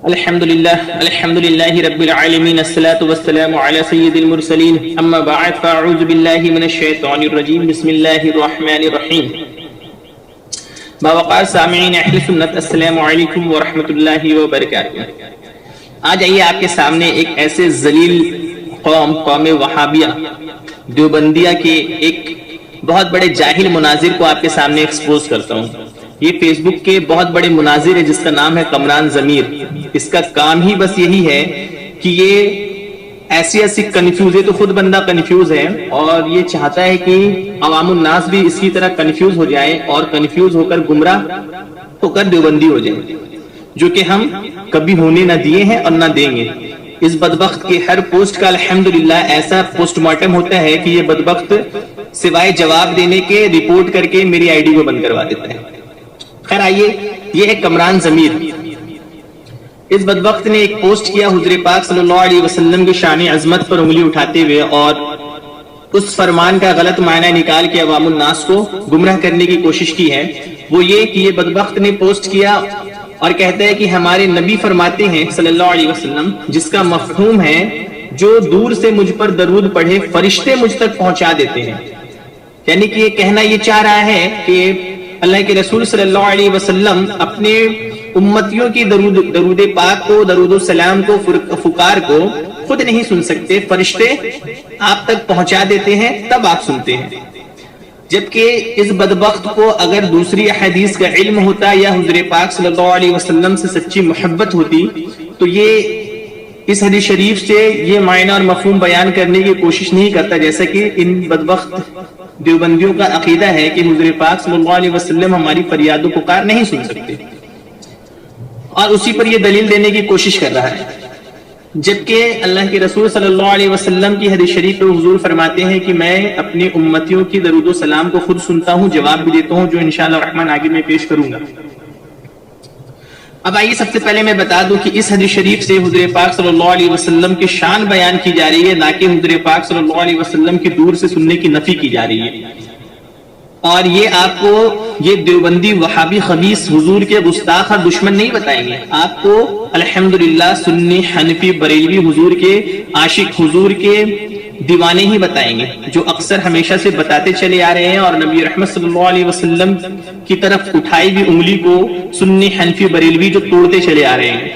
الحمدللہ رب العالمین الصلاة والسلام علی سید المرسلین اما بعد فاعوذ باللہ من الشیطان الرجیم بسم اللہ الرحمن الرحیم باوقار سامعین اہل سنت السلام علیکم ورحمۃ اللہ وبرکاتہ۔ آج آئیے آپ کے سامنے ایک ایسے ذلیل قوم وہابیہ دیوبندیہ کے ایک بہت بڑے جاہل مناظر کو آپ کے سامنے ایکسپوز کرتا ہوں۔ یہ فیس بک کے بہت بڑے مناظر ہے جس کا نام ہے کمران ضمیر۔ اس کا کام ہی بس یہی ہے کہ یہ ایسی کنفیوز ہے، تو خود بندہ کنفیوز ہے اور یہ چاہتا ہے کہ عوام الناس بھی اسی طرح کنفیوز ہو جائیں اور کنفیوز ہو کر گمراہ ہو کر دیوبندی ہو جائیں، جو کہ ہم کبھی ہونے نہ دیے ہیں اور نہ دیں گے۔ اس بدبخت کے ہر پوسٹ کا الحمدللہ ایسا پوسٹ مارٹم ہوتا ہے کہ یہ بدبخت سوائے جواب دینے کے رپورٹ کر کے میری آئی ڈی کو بند کروا دیتا ہے۔ خیر آئیے، یہ ہے کمران ضمیر۔ اس بدبخت نے ایک پوسٹ کیا حضور پاک صلی اللہ علیہ وسلم کی شان عظمت پر انگلی اٹھاتے ہوئے اور اس فرمان کا غلط معنی نکال کے عوام الناس کو گمراہ کرنے کی کوشش کی ہے۔ وہ یہ کہ یہ بدبخت نے پوسٹ کیا اور کہتا ہے کہ ہمارے نبی فرماتے ہیں صلی اللہ علیہ وسلم، جس کا مفہوم ہے جو دور سے مجھ پر درود پڑھے فرشتے مجھ تک پہنچا دیتے ہیں۔ یعنی کہ یہ کہنا یہ چاہ رہا ہے کہ اللہ کے رسول صلی اللہ علیہ وسلم اپنے امتیوں کی درود پاک کو، درود السلام کو، فکار کو خود نہیں سن سکتے، فرشتے آپ تک پہنچا دیتے ہیں تب آپ سنتے ہیں۔ جبکہ اس بدبخت کو اگر دوسری احادیث کا علم ہوتا یا حضور پاک صلی اللہ علیہ وسلم سے سچی محبت ہوتی تو یہ اس حدیث شریف سے یہ معنی اور مفہوم بیان کرنے کی کوشش نہیں کرتا، جیسا کہ ان بدبخت دیوبندیوں کا عقیدہ ہے کہ حضور پاک صلی اللہ علیہ وسلم ہماری فریاد و پکار نہیں سن سکتے، اور اسی پر یہ دلیل دینے کی کوشش کر رہا ہے۔ جبکہ اللہ کے رسول صلی اللہ علیہ وسلم کی حدیث شریف میں حضور فرماتے ہیں کہ میں اپنی امتیوں کی درود و سلام کو خود سنتا ہوں، جواب بھی دیتا ہوں، جو انشاءاللہ الرحمن آگے میں پیش کروں گا۔ اب آئیے سب سے پہلے میں بتا دوں کہ اس حدیث شریف سے حضور پاک صلی اللہ علیہ وسلم کی شان بیان کی جا رہی ہے، نہ کہ حضور پاک صلی اللہ علیہ وسلم کی دور سے سننے کی نفی کی جا رہی ہے۔ اور یہ آپ کو یہ دیوبندی وہابی خبیث حضور کے گستاخ اور دشمن نہیں بتائیں گے، آپ کو الحمدللہ سنی حنفی بریلوی حضور کے عاشق، حضور کے دیوانے ہی بتائیں گے، جو اکثر ہمیشہ سے بتاتے چلے آ رہے ہیں اور نبی رحمت صلی اللہ علیہ وسلم کی طرف اٹھائی بھی انگلی کو سنی حنفی بریلوی جو توڑتے چلے آ رہے ہیں۔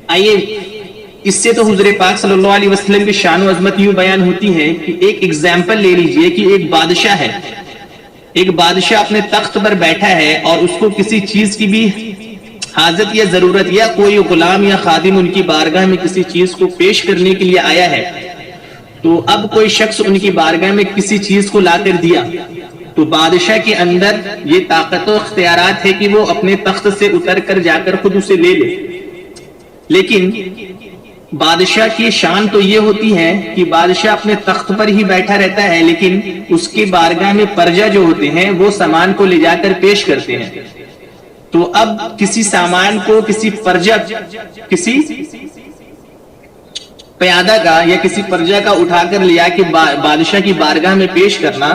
آئیے، اس سے تو حضور پاک صلی اللہ علیہ وسلم کی شان و عظمت یوں بیان ہوتی ہے کہ ایک ایگزامپل لے لیجئے کہ ایک بادشاہ ہے، ایک بادشاہ اپنے تخت پر بیٹھا ہے اور اس کو کسی چیز کی بھی حاجت یا ضرورت، یا کوئی غلام یا خادم ان کی بارگاہ میں کسی چیز کو پیش کرنے کے لیے آیا ہے، تو اب کوئی شخص ان کی بارگاہ میں کسی چیز کو لا کر دیا تو بادشاہ کے اندر یہ طاقت و اختیارات ہے کہ وہ اپنے تخت سے اتر کر جا کر خود اسے لے لے، لیکن بادشاہ کی شان تو یہ ہوتی ہے کہ بادشاہ اپنے تخت پر ہی بیٹھا رہتا ہے، لیکن اس کی بارگاہ میں پرجا جو ہوتے ہیں وہ سامان کو لے جا کر پیش کرتے ہیں۔ تو اب کسی سامان کو کسی پرجا، کسی پیادہ کا یا کسی پرجا کا اٹھا کر لیا کہ بادشاہ کی بارگاہ میں پیش کرنا،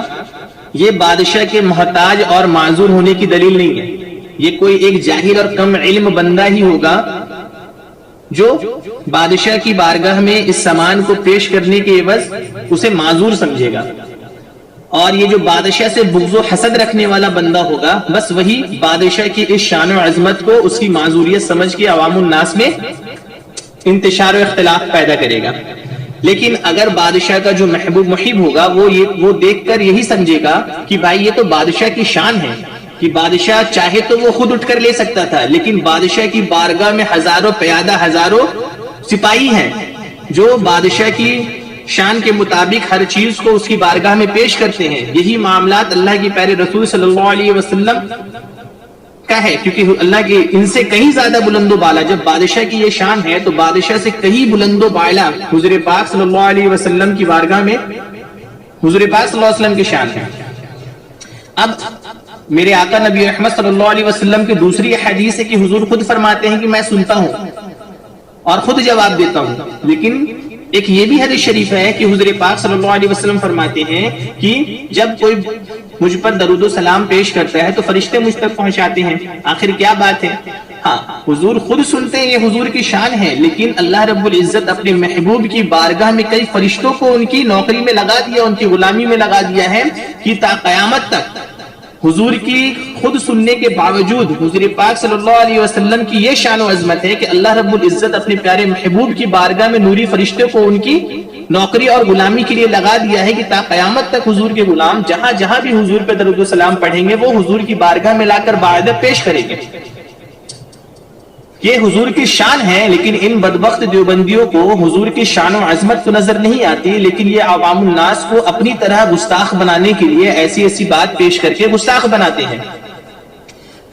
یہ بادشاہ کے محتاج اور معذور ہونے کی دلیل نہیں ہے۔ یہ کوئی ایک جاہل اور کم علم بندہ ہی ہوگا جو بادشاہ کی بارگاہ میں اس سامان کو پیش کرنے کے عوض اسے معذور سمجھے گا، اور یہ جو بادشاہ سے بغض و حسد رکھنے والا بندہ ہوگا بس وہی بادشاہ کی اس شان و عظمت کو اس کی معذوریت سمجھ کے عوام الناس میں انتشار و اختلاف پیدا کرے گا۔ لیکن اگر بادشاہ کا جو محبوب محب ہوگا وہ دیکھ کر یہی سمجھے گا کہ بھائی یہ تو بادشاہ کی شان ہے کہ بادشاہ چاہے تو وہ خود اٹھ کر لے سکتا تھا، لیکن بادشاہ کی بارگاہ میں ہزاروں پیادہ، ہزاروں سپاہی ہیں جو بادشاہ کی شان کے مطابق ہر چیز کو اس کی بارگاہ میں پیش کرتے ہیں۔ یہی معاملات اللہ کے پیارے رسول صلی اللہ علیہ وسلم کا ہے، کیونکہ اللہ کے ان سے کہیں زیادہ بلند و بالا، جب بادشاہ کی یہ شان ہے تو بادشاہ سے کہیں بلند و بالا حضور پاک صلی اللہ علیہ وسلم کی بارگاہ میں حضور پاک صلی اللہ علیہ وسلم کی شان ہے۔ اب میرے آقا نبی رحمت صلی اللہ علیہ وسلم کی دوسری حدیث ہے کہ حضور خود فرماتے ہیں کہ میں سنتا ہوں اور خود جواب دیتا ہوں، لیکن ایک یہ بھی حدیث شریف ہے کہ حضور پاک صلی اللہ علیہ وسلم فرماتے ہیں کہ جب کوئی مجھ پر درود و سلام پیش کرتا ہے تو فرشتے مجھ تک پہنچاتے ہیں۔ آخر کیا بات ہے، ہاں حضور خود سنتے ہیں، یہ حضور کی شان ہے، لیکن اللہ رب العزت اپنے محبوب کی بارگاہ میں کئی فرشتوں کو ان کی نوکری میں لگا دیا، ان کی غلامی میں لگا دیا ہے کہ تا قیامت تک حضور کی خود سننے کے باوجود حضور پاک صلی اللہ علیہ وسلم کی یہ شان و عظمت ہے کہ اللہ رب العزت اپنے پیارے محبوب کی بارگاہ میں نوری فرشتوں کو ان کی نوکری اور غلامی کے لیے لگا دیا ہے کہ تا قیامت تک حضور کے غلام جہاں جہاں بھی حضور پہ درود و سلام پڑھیں گے وہ حضور کی بارگاہ میں لا کر باعزت پیش کریں گے۔ یہ حضور کی شان ہے، لیکن ان بدبخت دیوبندیوں کو حضور کی شان و عظمت تو نظر نہیں آتی، لیکن یہ عوام الناس کو اپنی طرح گستاخ بنانے کے لیے ایسی ایسی بات پیش کر کے گستاخ بناتے ہیں۔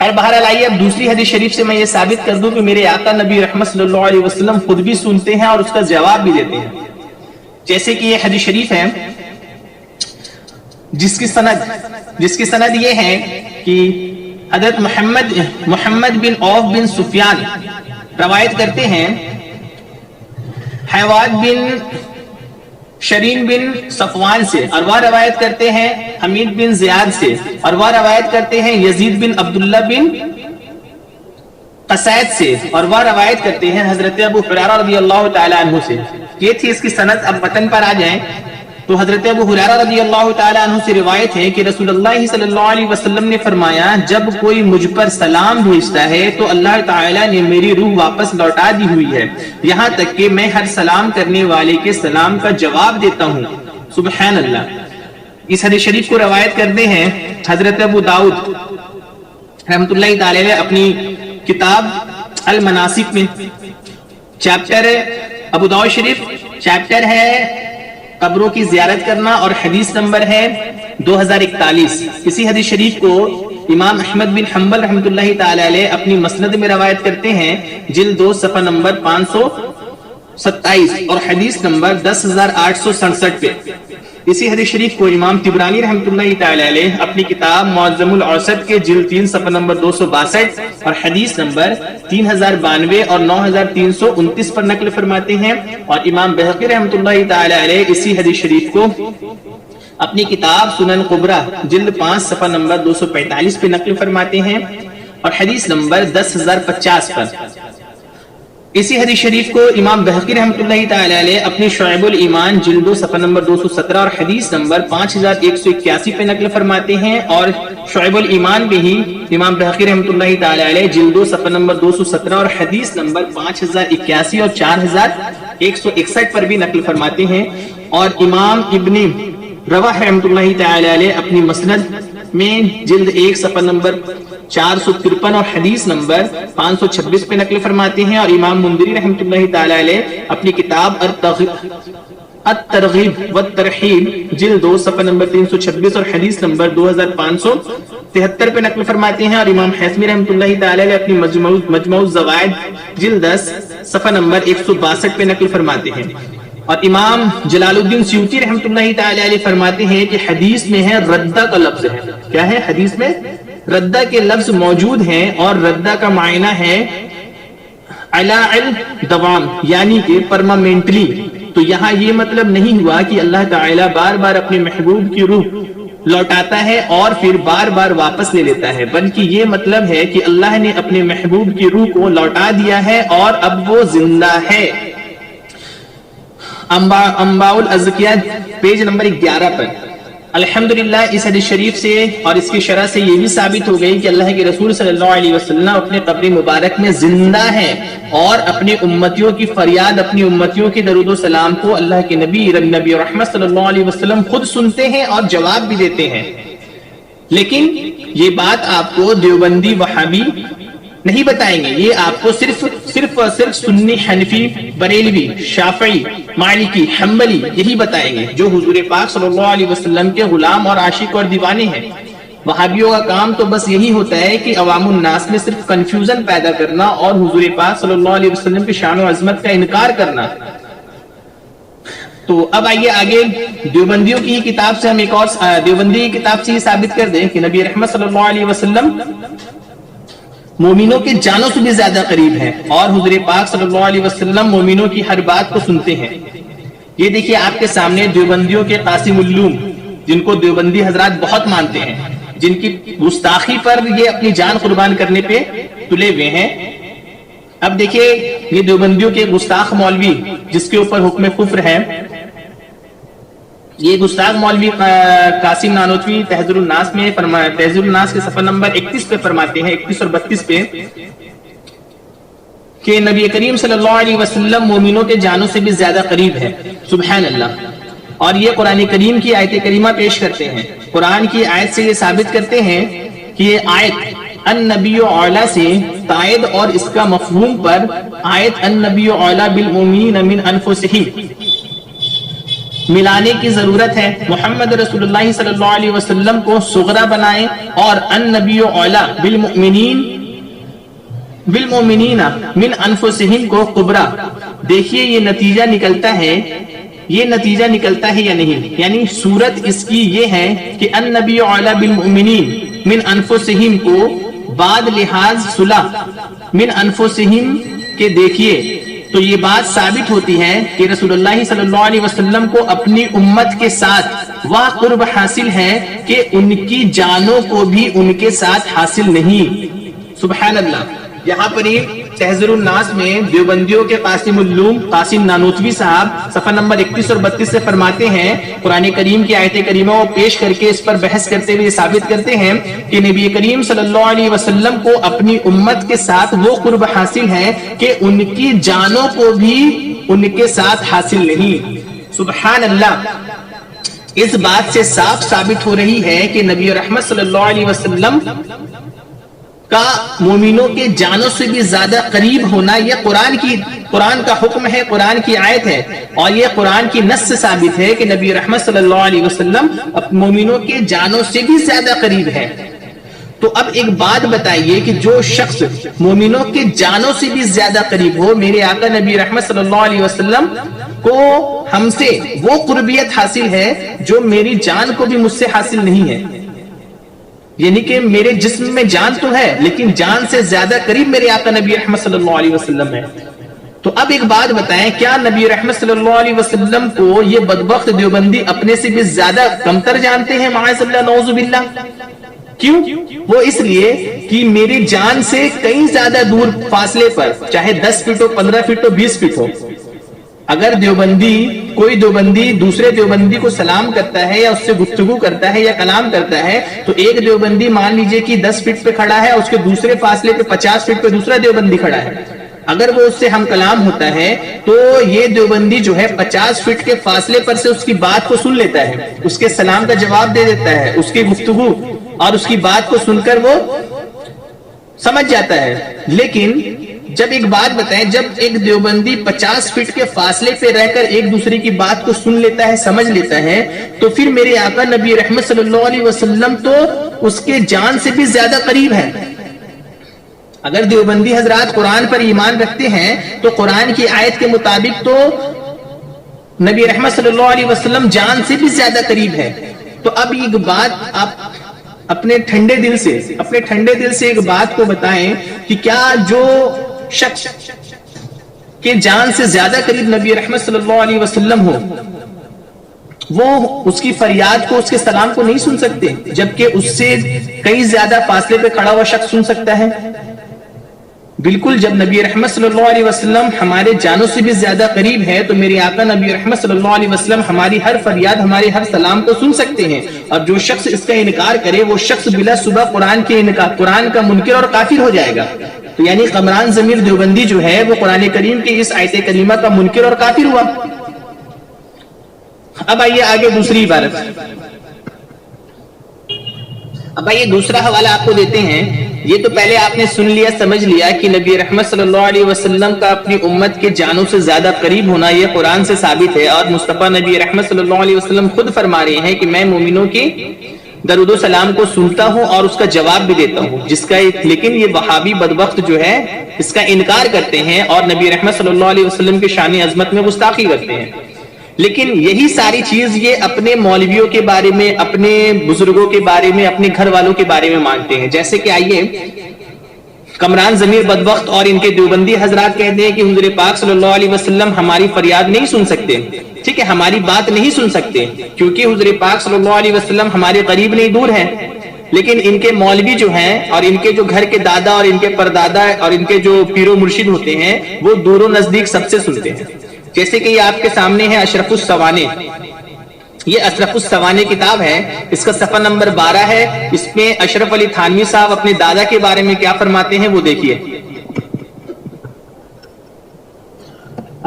اور بہرحال آئیے اب دوسری حدیث شریف سے میں یہ ثابت کر دوں کہ میرے آقا نبی رحمت صلی اللہ علیہ وسلم خود بھی سنتے ہیں اور اس کا جواب بھی دیتے ہیں۔ جیسے کہ یہ حدیث شریف ہے جس کی سند یہ ہے کہ حضرت محمد بن عوف بن سفیان روایت کرتے ہیں حیوات بن شرین بن صفوان سے، اور وہ روایت کرتے ہیں حمید بن زیاد سے، اور وہ روایت کرتے ہیں یزید بن عبداللہ بن قصید سے، اور وہ روایت کرتے ہیں حضرت ابو ہریرہ رضی اللہ تعالی عنہ سے۔ یہ تھی اس کی سند۔ اب متن پر آ جائیں تو حضرت ابو ہریرہ رضی اللہ تعالی عنہ سے روایت ہے کہ رسول اللہ صلی اللہ علیہ وسلم نے فرمایا جب کوئی مجھ پر سلام بھیجتا ہے تو اللہ تعالی نے میری روح واپس لوٹا دی ہوئی ہے، یہاں تک کہ میں ہر سلام کرنے والے کے سلام کا جواب دیتا ہوں۔ سبحان اللہ۔ اس حدیث شریف کو روایت کرتے ہیں حضرت ابو داؤد رحمۃ اللہ تعالی علیہ اپنی کتاب المناسک میں، چیپٹر ابو داؤد شریف چیپٹر ہے قبروں کی زیارت کرنا، اور حدیث نمبر ہے 2041۔ اسی حدیث شریف کو امام احمد بن حنبل رحمۃ اللہ تعالی علیہ اپنی مسند میں روایت کرتے ہیں، جلد 2 صفحہ نمبر 527 اور حدیث نمبر 10867 پہ۔ اسی حدیث شریف کو امام طبرانی رحمۃ اللہ تعالی علیہ اپنی کتاب معجم الاوسط کے جلد 3 صفحہ نمبر 262 اور حدیث نمبر 3092 اور 9329 پر نقل فرماتے ہیں، اور امام بہقی رحمۃ اللہ تعالی علیہ اسی حدیث شریف کو اپنی کتاب سنن کبریٰ جلد 5 صفحہ نمبر 245 پہ نقل فرماتے ہیں، اور حدیث نمبر 10050 پر۔ اسی حدیث شریف کو امام بہقی رحمۃ اللہ تعالی علیہ اپنی شعب الایمان جلد 2 صفحہ نمبر 217 اور حدیث نمبر 5181 پہ نقل فرماتے ہیں، اور شعب الایمان بھی ہی امام بہقی رحمۃ اللہ تعالی علیہ جلد 2 صفحہ نمبر 217 اور حدیث نمبر 5081 اور 4161 پر بھی نقل فرماتے ہیں، اور امام ابن رواح رحمۃ اللہ تعالی علیہ اپنی مسند میں جلد 1 صفحہ نمبر 453 اور حدیث نمبر 526 پہ نقل فرماتے ہیں، اور امام مندری رحمۃ اللہ تعالی علیہ اپنی کتاب الترغیب والترہیب جلد 2 صفحہ نمبر 326 اور حدیث نمبر 2573 پہ نقل فرماتے ہیں، اور امام حیثمی رحمۃ اللہ تعالی علیہ اپنی مجموع الزوائد جلد 10 صفحہ نمبر 162 پہ نقل فرماتے ہیں، اور امام جلال الدین سیوطی رحمۃ اللہ تعالی علیہ فرماتے ہیں کہ حدیث میں ہے ردہ کا لفظ ہے۔ کیا ہے؟ حدیث میں ردہ کے لفظ موجود ہیں، اور ردہ کا معنی ہے علی الدوام، یعنی کہ پرماننٹلی۔ تو یہاں یہ مطلب نہیں ہوا کہ اللہ تعالی بار بار اپنے محبوب کی روح لوٹاتا ہے اور پھر بار بار واپس لے لیتا ہے، بلکہ یہ مطلب ہے کہ اللہ نے اپنے محبوب کی روح کو لوٹا دیا ہے اور اب وہ زندہ ہے۔ انباء الازکیہ پیج نمبر 11 پر۔ الحمدللہ اس حدیث شریف سے اور اس کی شرح سے یہ بھی ثابت ہو گئی کہ اللہ کے رسول صلی اللہ علیہ وسلم اپنے قبر مبارک میں زندہ ہے، اور اپنی امتیوں کی فریاد، اپنی امتیوں کے درود و سلام کو اللہ کے نبی رحمت صلی اللہ علیہ وسلم خود سنتے ہیں اور جواب بھی دیتے ہیں۔ لیکن یہ بات آپ کو دیوبندی وہابی نہیں بتائیں گے، یہ آپ کو صرف اور صرف سنی، حنفی، بریلوی، شافعی، مالکی، حنبلی یہی بتائیں گے، جو حضور پاک صلی اللہ علیہ وسلم کے غلام اور عاشق اور دیوانے ہیں۔ وہابیوں کا کام تو بس یہی ہوتا ہے کہ عوام الناس میں صرف کنفیوژن پیدا کرنا اور حضور پاک صلی اللہ علیہ وسلم کی شان و عظمت کا انکار کرنا۔ تو اب آئیے آگے دیوبندیوں کی کتاب سے ہم ایک اور دیوبندی کی کتاب سے یہ ثابت کر دیں کہ نبی رحمت صلی اللہ علیہ وسلم مومنوں کے جانوں سے بھی زیادہ قریب ہیں، اور حضور پاک صلی اللہ علیہ وسلم مومنوں کی ہر بات کو سنتے ہیں۔ یہ دیکھیے آپ کے سامنے دیوبندیوں کے قاسم العلوم، جن کو دیوبندی حضرات بہت مانتے ہیں، جن کی گستاخی پر یہ اپنی جان قربان کرنے پہ تلے ہوئے ہیں، اب دیکھیے یہ دیوبندیوں کے گستاخ مولوی جس کے اوپر حکم کفر ہے، یہ گستاخ مولوی قاسم نانوتوی تہذیب الناس میں تہذیب الناس کے صفحہ نمبر 31 پہ فرماتے ہیں، 31 اور 32 پہ، کہ نبی کریم صلی اللہ علیہ وسلم مومنوں کے جانوں سے بھی زیادہ قریب ہے۔ سبحان اللہ۔ اور یہ قرآن کریم کی آیت کریمہ پیش کرتے ہیں، قرآن کی آیت سے یہ ثابت کرتے ہیں کہ یہ آیت النبی اولا سے تائید اور اس کا مفہوم پر آیت النبی اولا بالمؤمنین من انفسہم ملانے کی ضرورت ہے۔ محمد رسول اللہ صلی اللہ علیہ وسلم کو صغرا بنائیں اور النبی اولا بالمؤمنین من انفسہم کو کبرا۔ دیکھیے یہ نتیجہ نکلتا ہے یا نہیں، یعنی صورت اس کی یہ ہے کہ النبی اولا بالمؤمنین من انفسہم کو بعد لحاظ صلح من انفسہم کے دیکھیے تو یہ بات ثابت ہوتی ہے کہ رسول اللہ صلی اللہ علیہ وسلم کو اپنی امت کے ساتھ وہ قرب حاصل ہے کہ ان کی جانوں کو بھی ان کے ساتھ حاصل نہیں۔ سبحان اللہ۔ یہاں پر ہی تہذیب الناس میں دیوبندیوں کے قاسم نانوتوی صاحب صفحہ نمبر 31 اور 32 سے فرماتے ہیں، قرآن کریم کی آیت کریمہ کو پیش کر کے اس پر بحث کرتے ہوئے ثابت کرتے ہیں کہ نبی کریم صلی اللہ علیہ وسلم کو اپنی امت کے ساتھ وہ قرب حاصل ہے کہ ان کی جانوں کو بھی ان کے ساتھ حاصل نہیں۔ سبحان اللہ۔ اس بات سے صاف ثابت ہو رہی ہے کہ نبی رحمت صلی اللہ علیہ وسلم کا مومنوں کے جانوں سے بھی زیادہ قریب ہونا یہ قرآن کا حکم ہے، قرآن کی آیت ہے، اور یہ قرآن کی نص سے ثابت ہے کہ نبی رحمت صلی اللہ علیہ وسلم مومنوں کے جانوں سے بھی زیادہ قریب ہے۔ تو اب ایک بات بتائیے کہ جو شخص مومنوں کے جانوں سے بھی زیادہ قریب ہو، میرے آقا نبی رحمت صلی اللہ علیہ وسلم کو ہم سے وہ قربیت حاصل ہے جو میری جان کو بھی مجھ سے حاصل نہیں ہے، یعنی کہ میرے جسم میں جان تو ہے لیکن جان سے زیادہ قریب میرے آقا نبی رحمت صلی اللہ علیہ وسلم ہے۔ تو اب ایک بات بتائیں، کیا نبی رحمت صلی اللہ علیہ وسلم کو یہ بدبخت دیوبندی اپنے سے بھی زیادہ کمتر جانتے ہیں؟ معاذ اللہ، نعوذ باللہ۔ کیوں؟ وہ اس لیے کہ میری جان سے کئی زیادہ دور فاصلے پر، چاہے 10 فٹ ہو، 15 فٹ ہو، 20 فٹ ہو، اگر کوئی دیوبندی دوسرے دیوبندی کو سلام کرتا ہے یا اس سے گفتگو کرتا ہے یا کلام کرتا ہے تو ایک دیوبندی مان لیجئے کہ 10 فٹ پہ کھڑا ہے، اس کے دوسرے فاصلے پہ 50 فٹ پہ دوسرا دیوبندی کھڑا ہے، اگر وہ اس سے ہم کلام ہوتا ہے تو یہ دیوبندی جو ہے 50 فٹ کے فاصلے پر سے اس کی بات کو سن لیتا ہے، اس کے سلام کا جواب دے دیتا ہے، اس کی گفتگو اور اس کی بات کو سن کر وہ سمجھ جاتا ہے۔ لیکن جب ایک بات بتائیں، جب ایک دیوبندی 50 فٹ کے فاصلے پہ رہ کر ایک دوسرے کی بات کو سن لیتا ہے، سمجھ لیتا ہے، تو پھر میرے آقا نبی رحمت صلی اللہ علیہ وسلم تو اس کے جان سے بھی زیادہ قریب ہے۔ اگر دیوبندی حضرات قرآن پر ایمان رکھتے ہیں تو قرآن کی آیت کے مطابق تو نبی رحمت صلی اللہ علیہ وسلم جان سے بھی زیادہ قریب ہے۔ تو اب ایک بات آپ اپنے ٹھنڈے دل سے ایک بات کو بتائیں کہ کیا جو شخص کے جان سے زیادہ قریب نبی رحمت صلی اللہ علیہ وسلم ہو، وہ اس کی فریاد کو، اس کے سلام کو نہیں سن سکتے، جبکہ اس سے کئی زیادہ فاصلے پہ کھڑا ہوا شخص سن سکتا ہے؟ بالکل، جب نبی رحمت صلی اللہ علیہ وسلم ہمارے جانوں سے بھی زیادہ قریب ہے تو میرے آقا نبی رحمت صلی اللہ علیہ وسلم ہماری ہر فریاد، ہمارے ہر سلام کو سن سکتے ہیں، اور جو شخص اس کا انکار کرے وہ شخص بلا صبح قرآن کا منکر اور کافر ہو جائے گا۔ تو یعنی قمران ضمیر دیوبندی جو ہے وہ قرآن کریم کی اس آیت کریمہ کا منکر اور کافر ہوا۔ اب آئیے آگے دوسری عبارت، اب آئیے دوسرا حوالہ آپ کو دیتے ہیں۔ یہ تو پہلے آپ نے سن لیا، سمجھ لیا کہ نبی رحمت صلی اللہ علیہ وسلم کا اپنی امت کے جانوں سے زیادہ قریب ہونا یہ قرآن سے ثابت ہے، اور مصطفیٰ نبی رحمت صلی اللہ علیہ وسلم خود فرما رہے ہیں کہ میں مومنوں کی درود و سلام کو سنتا ہوں اور اس کا جواب بھی دیتا ہوں، لیکن یہ وہابی بدبخت جو ہے اس کا انکار کرتے ہیں اور نبی رحمت صلی اللہ علیہ وسلم کی شان عظمت میں گستاخی کرتے ہیں۔ لیکن یہی ساری چیز یہ اپنے مولویوں کے بارے میں، اپنے بزرگوں کے بارے میں، اپنے گھر والوں کے بارے میں مانگتے ہیں۔ جیسے کہ آئیے کمران ضمیر بدبخت اور ان کے دیوبندی حضرات کہتے ہیں کہ حضور پاک صلی اللہ علیہ وسلم ہماری فریاد نہیں سن سکتے، ٹھیک ہے، ہماری بات نہیں سن سکتے، کیونکہ حضور پاک صلی اللہ علیہ وسلم ہمارے قریب نہیں، دور ہے۔ لیکن ان کے مولوی جو ہیں اور ان کے جو گھر کے دادا اور ان کے پردادا اور ان کے جو پیر و مرشد ہوتے ہیں وہ دور و نزدیک سب سے سنتے ہیں. جیسے کہ یہ آپ کے سامنے ہے اشرف السوانے. یہ اشرف السوانے کتاب ہے, اس کا صفحہ نمبر 12 ہے. اس میں اشرف علی تھانوی صاحب اپنے دادا کے بارے میں کیا فرماتے ہیں وہ دیکھیے.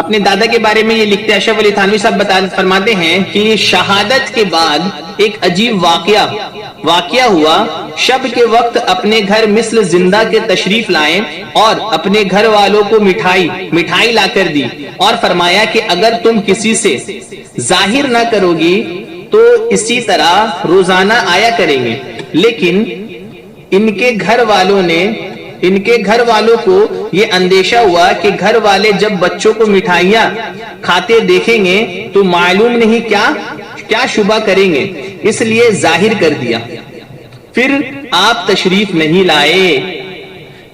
اپنے دادا کے بارے میں یہ لکھتے ہیں, اشرف علی تھانوی صاحب فرماتے ہیں کہ شہادت کے بعد ایک عجیب واقعہ ہوا. شب کے وقت اپنے گھر مثل زندہ کے تشریف لائے اور اپنے گھر والوں کو مٹھائی لا کر دی اور فرمایا کہ اگر تم کسی سے ظاہر نہ کرو گی تو اسی طرح روزانہ آیا کریں گے. لیکن ان کے گھر والوں کو یہ اندیشہ ہوا کہ گھر والے جب بچوں کو مٹھائیاں کھاتے دیکھیں گے تو معلوم نہیں کیا شبہ کریں گے, اس لیے ظاہر کر دیا. پھر آپ تشریف نہیں لائے.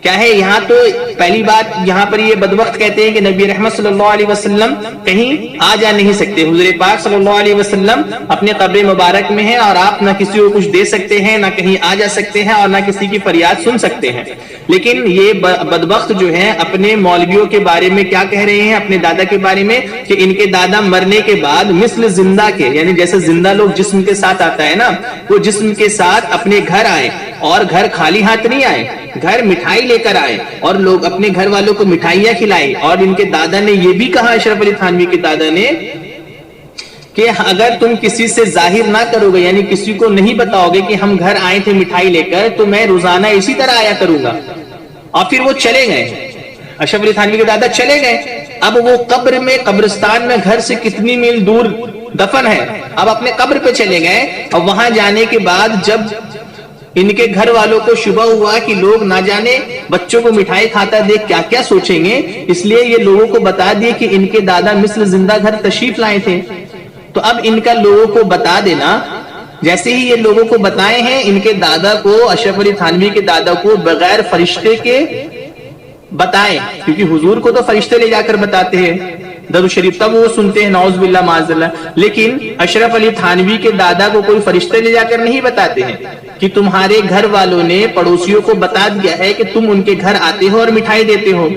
کیا ہے یہاں تو پہلی بات یہاں پر یہ بدبخت کہتے ہیں کہ نبی رحمت صلی اللہ علیہ وسلم کہیں آ جا نہیں سکتے. حضور پاک صلی اللہ علیہ وسلم اپنے قبر مبارک میں ہیں اور آپ نہ کسی کو کچھ دے سکتے ہیں, نہ کہیں آ جا سکتے ہیں اور نہ کسی کی فریاد سن سکتے ہیں. لیکن یہ بدبخت جو ہیں اپنے مولویوں کے بارے میں کیا کہہ رہے ہیں, اپنے دادا کے بارے میں, کہ ان کے دادا مرنے کے بعد مثل زندہ کے, یعنی جیسے زندہ لوگ جسم کے ساتھ آتا ہے نا, وہ جسم کے ساتھ اپنے گھر آئے اور گھر خالی ہاتھ نہیں آئے, گھر مٹھائی لے کر آئے اور لوگ اپنے گھر والوں کو مٹھائیاں کھلائے. اور ان کے دادا نے یہ بھی کہا, اشرف علی تھانوی کے دادا نے, کہ اگر تم کسی سے ظاہر نہ کرو گے, یعنی کسی کو نہیں بتاؤ گے کہ ہم گھر آئے تھے مٹھائی لے کر, تو میں روزانہ اسی طرح آیا کروں گا. اور پھر وہ چلے گئے, اشرف علی تھانوی کے دادا چلے گئے. اب وہ قبر میں, قبرستان میں گھر سے کتنی میل دور دفن ہے, اب اپنے قبر پہ چلے گئے. اور وہاں جانے کے بعد جب ان کے گھر والوں کو شبہ ہوا کہ لوگ نہ جانے بچوں کو مٹھائی کھاتا دیکھ کیا کیا سوچیں گے, اس لیے یہ لوگوں کو بتا دیے کہ ان کے دادا مثل زندہ گھر تشریف لائے تھے. تو اب ان کا لوگوں کو بتا دینا, جیسے ہی یہ لوگوں کو بتائے ہیں ان کے دادا کو, اشرف علی تھانوی کے دادا کو بغیر فرشتے کے بتائیں, کیونکہ حضور کو تو فرشتے لے جا کر بتاتے ہیں درود شریف, تب وہ سنتے ہیں نعوذ باللہ معاذ اللہ. لیکن اشرف علی تھانوی کے دادا کو کوئی فرشتے لے جا کر نہیں بتاتے ہیں کہ تمہارے گھر والوں نے پڑوسیوں کو بتا دیا ہے کہ تم ان کے گھر آتے ہو اور مٹھائی دیتے ہو.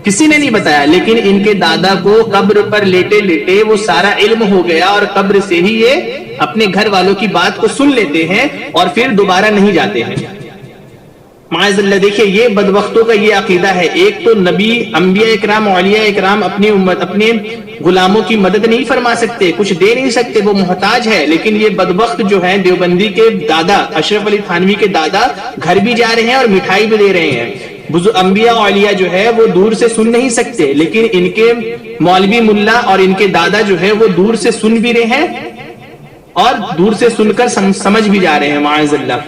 کسی نے نہیں بتایا, لیکن ان کے دادا کو قبر پر لیٹے لیٹے وہ سارا علم ہو گیا اور قبر سے ہی یہ اپنے گھر والوں کی بات کو سن لیتے ہیں اور پھر دوبارہ نہیں جاتے ہیں. معاذ اللہ. دیکھیں یہ بدبختوں کا یہ عقیدہ ہے. ایک تو نبی, انبیاء اکرام, اولیاء اکرام اپنی امت, اپنے غلاموں کی مدد نہیں فرما سکتے, کچھ دے نہیں سکتے, وہ محتاج ہے. لیکن یہ بدبخت جو ہے دیوبندی کے دادا, اشرف علی تھانوی کے دادا گھر بھی جا رہے ہیں اور مٹھائی بھی دے رہے ہیں. انبیاء اولیاء جو ہے وہ دور سے سن نہیں سکتے, لیکن ان کے مولوی ملا اور ان کے دادا جو ہے وہ دور سے سن بھی رہے ہیں اور دور سے سن کر سمجھ بھی جا رہے ہیں. معاذ اللہ.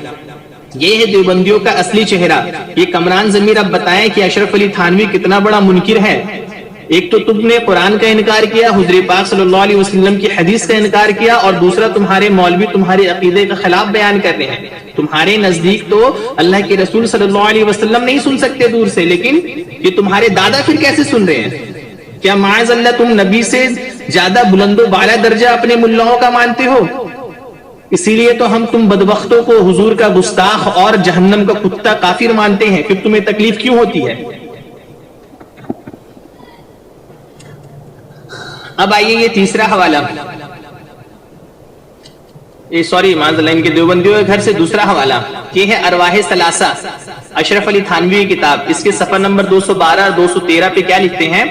یہ ہے دیوبندیوں کا اصلی چہرہ. یہ کمران ضمیر اب بتائیں کہ اشرف علی تھانوی کتنا بڑا منکر ہے. ایک تو تم نے قرآن کا انکار کیا, حضور پاک صلی اللہ علیہ وسلم کی حدیث کا انکار کیا, اور دوسرا تمہارے مولوی تمہارے عقیدے کا خلاف بیان کر رہے ہیں. تمہارے نزدیک تو اللہ کے رسول صلی اللہ علیہ وسلم نہیں سن سکتے دور سے, لیکن یہ تمہارے دادا پھر کیسے سن رہے ہیں؟ کیا معاذ اللہ تم نبی سے زیادہ بلند و بالا درجہ اپنے ملاؤں کا مانتے ہو؟ اسی لیے تو ہم تم بدبختوں کو حضور کا گستاخ اور جہنم کا کتا کافر مانتے ہیں. پھر تمہیں تکلیف کیوں ہوتی ہے؟ اب آئیے یہ تیسرا حوالہ, معاذ اللہ, ان کے دیوبندیوں کے گھر سے دوسرا حوالہ. یہ ہے ارواح ثلاثہ, اشرف علی تھانوی کی کتاب. اس کے صفحہ نمبر 212 اور 213 پہ کیا لکھتے ہیں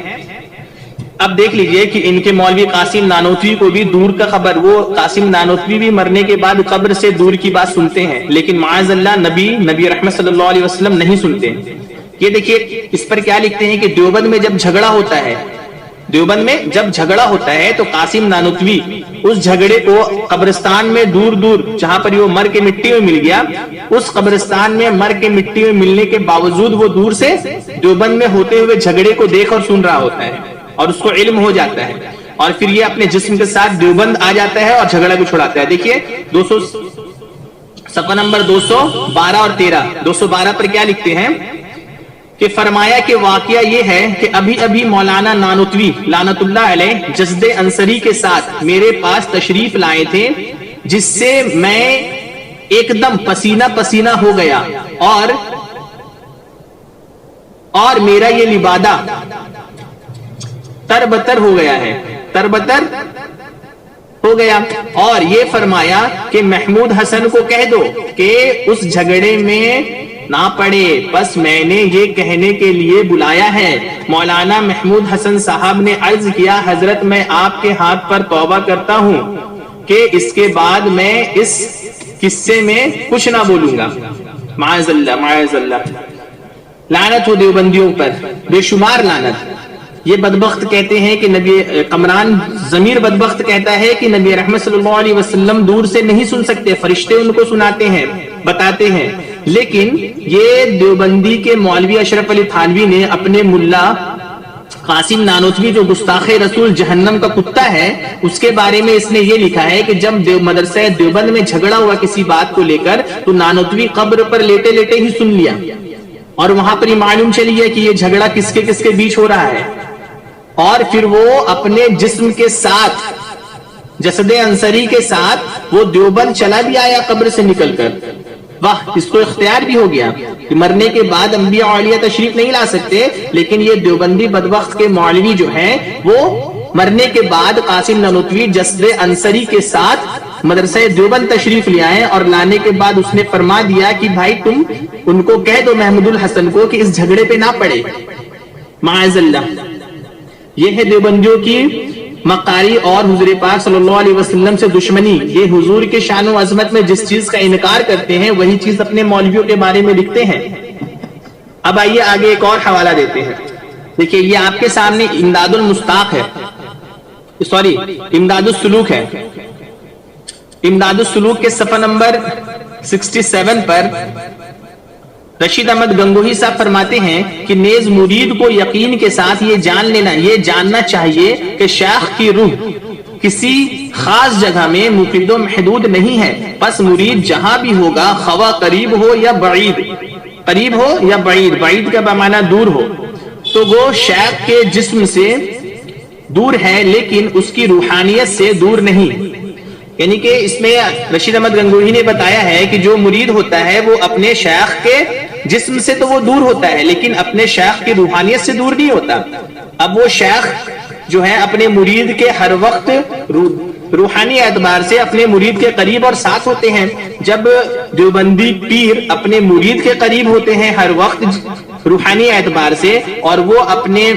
اب دیکھ لیجئے کہ ان کے مولوی قاسم نانوتوی کو بھی دور کا خبر, وہ قاسم نانوتوی بھی مرنے کے بعد قبر سے دور کی بات سنتے ہیں, لیکن معاذ اللہ نبی رحمت صلی اللہ علیہ وسلم نہیں سنتے. یہ دیکھیے اس پر کیا لکھتے ہیں کہ دیوبند میں جب جھگڑا ہوتا ہے تو قاسم نانوتوی اس جھگڑے کو قبرستان میں دور دور جہاں پر وہ مر کے مٹی میں مل گیا, اس قبرستان میں مر کے مٹی میں ملنے کے باوجود وہ دور سے دیوبند میں ہوتے ہوئے جھگڑے کو دیکھ اور سن رہا ہوتا ہے اور اس کو علم ہو جاتا ہے, اور پھر یہ اپنے جسم کے ساتھ دیوبند آ جاتا ہے اور جھگڑا کو چھڑاتا ہے. دیکھیے صفحہ نمبر 212 اور 13. 212 پر کیا لکھتے ہیں کہ فرمایا کہ واقعہ یہ ہے کہ ابھی مولانا نانوتوی لعنت اللہ علیہ جسد انصری کے ساتھ میرے پاس تشریف لائے تھے, جس سے میں ایک دم پسینہ پسینہ ہو گیا اور میرا یہ لبادہ تربتر ہو گیا ہے، تربتر ہو گیا، اور یہ فرمایا کہ محمود حسن کو کہہ دو کہ اس جھگڑے میں نہ پڑے، بس میں نے یہ کہنے کے لیے بلایا ہے۔ مولانا محمود حسن صاحب نے عرض کیا، حضرت میں آپ کے ہاتھ پر توبہ کرتا ہوں کہ اس کے بعد میں اس قصے میں کچھ نہ بولوں گا۔ معاذ اللہ، معاذ اللہ، لعنت ہو دیوبندیوں پر، بے شمار لعنت۔ یہ بدبخت کہتے ہیں کہ نبی قمران ضمیر بدبخت کہتا ہے کہ نبی رحمت صلی اللہ علیہ وسلم دور سے نہیں سن سکتے، فرشتے ان کو سناتے ہیں، بتاتے ہیں۔ لیکن یہ دیوبندی کے مولوی اشرف علی تھانوی نے اپنے ملا قاسم نانوتوی جو گستاخ رسول جہنم کا کتا ہے، اس کے بارے میں اس نے یہ لکھا ہے کہ جب مدرسہ دیوبند میں جھگڑا ہوا کسی بات کو لے کر، تو نانوتوی قبر پر لیٹے لیٹے ہی سن لیا، اور وہاں پر یہ معلوم چلی ہے کہ یہ جھگڑا کس کے بیچ ہو رہا ہے، اور پھر وہ اپنے جسم کے ساتھ، جسد انصری کے ساتھ وہ دیوبند چلا بھی آیا قبر سے نکل کر۔ واہ، اس کو اختیار بھی ہو گیا کہ مرنے کے بعد انبیاء اولیاء تشریف نہیں لا سکتے، لیکن یہ دیوبندی بدبخت کے مولوی جو ہیں وہ مرنے کے بعد قاسم نانوتوی جسد انصری کے ساتھ مدرسہ دیوبند تشریف لے آئے، اور لانے کے بعد اس نے فرما دیا کہ بھائی تم ان کو کہہ دو محمود الحسن کو کہ اس جھگڑے پہ نہ پڑے۔ معاذ اللہ، یہ ہے دیوبندیوں کی مکاری اور حضور پاک صلی اللہ علیہ وسلم سے دشمنی۔ یہ حضور کے شان و عظمت میں جس چیز کا انکار کرتے ہیں وہی چیز اپنے مولویوں کے بارے میں لکھتے ہیں۔ اب آئیے آگے ایک اور حوالہ دیتے ہیں۔ دیکھیے یہ آپ کے سامنے امداد المستاق ہے، سوری امداد السلوک ہے۔ امداد السلوک کے صفحہ نمبر 67 پر رشید احمد گنگوہی صاحب فرماتے ہیں کہ نیز مرید کو یقین کے ساتھ یہ جاننا چاہیے کہ شیخ کی روح کسی خاص جگہ میں مقید و محدود نہیں ہے، پس مرید جہاں بھی ہوگا، خواہ قریب ہو یا بعید، بعید کا بمعنی دور ہو، تو وہ شیخ کے جسم سے دور ہے لیکن اس کی روحانیت سے دور نہیں۔ یعنی کہ اس میں رشید احمد گنگوہی نے بتایا ہے کہ جو مرید ہوتا ہے وہ اپنے شیخ کے جسم سے تو وہ دور ہوتا ہے لیکن اپنے شیخ کی روحانیت سے دور نہیں ہوتا۔ اب وہ شیخ جو ہے اپنے مرید کے ہر وقت روحانی اعتبار سے اپنے مرید کے قریب اور ساتھ ہوتے ہیں۔ جب دیوبندی پیر اپنے مرید کے قریب ہوتے ہیں ہر وقت روحانی اعتبار سے، اور وہ اپنے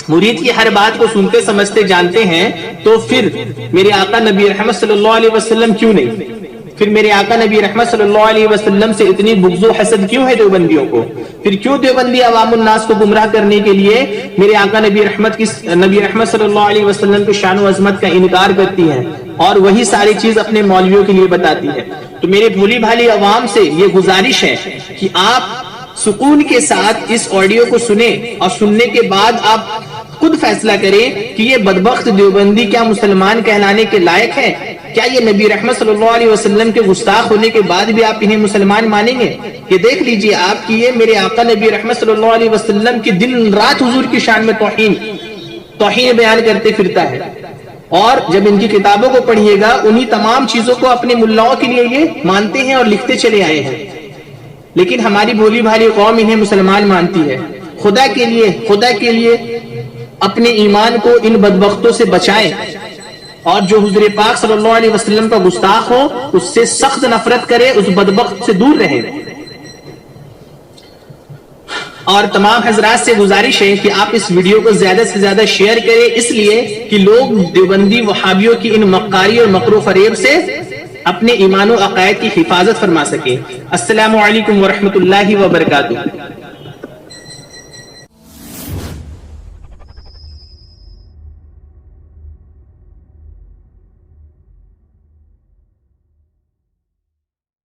مرید کی ہر بات کو سنتے سمجھتے جانتے ہیں، تو پھر میرے آقا نبی رحمت صلی اللہ علیہ وسلم کیوں نہیں؟ پھر میرے آقا نبی رحمت صلی اللہ علیہ وسلم سے اتنی بغض و حسد کیوں ہے دیوبندیوں کو؟ پھر کیوں دیوبندی عوام الناس کو گمراہ کرنے کے لیے میرے آقا نبی رحمت صلی اللہ علیہ وسلم کی شان و عظمت کا انکار کرتی ہیں اور وہی ساری چیز اپنے مولویوں کے لیے بتاتی ہے؟ تو میرے بھولی بھالی عوام سے یہ گزارش ہے کہ آپ سکون کے ساتھ اس آڈیو کو سنیں اور سننے کے بعد آپ خود فیصلہ کریں کہ یہ بدبخت دیوبندی کیا مسلمان کہلانے کے لائق ہے؟ کیا یہ نبی رحمت صلی اللہ علیہ وسلم کے گستاخ ہونے کے بعد بھی آپ انہیں مسلمان مانیں گے؟ یہ دیکھ لیجئے آپ کی یہ میرے آقا نبی رحمت صلی اللہ علیہ وسلم کی دن رات حضور کی شان میں توہین بیان کرتے پھرتا ہے، اور جب ان کی کتابوں کو پڑھیے گا انہی تمام چیزوں کو اپنے ملاؤں کے لیے یہ مانتے ہیں اور لکھتے چلے آئے ہیں، لیکن ہماری بھولی بھالی قوم انہیں مسلمان مانتی ہے۔ خدا کے لیے اپنے ایمان کو ان بدبختوں سے بچائیں، اور جو حضور پاک صلی اللہ علیہ وسلم کا گستاخ ہو اس سے سخت نفرت کرے، اس بدبخت سے دور رہیں۔ اور تمام حضرات سے گزارش ہے کہ آپ اس ویڈیو کو زیادہ سے زیادہ شیئر کریں، اس لیے کہ لوگ دیوبندی وہابیوں کی ان مکاری اور مکر و فریب سے اپنے ایمان و عقائد کی حفاظت فرما سکیں۔ السلام علیکم ورحمۃ اللہ وبرکاتہ۔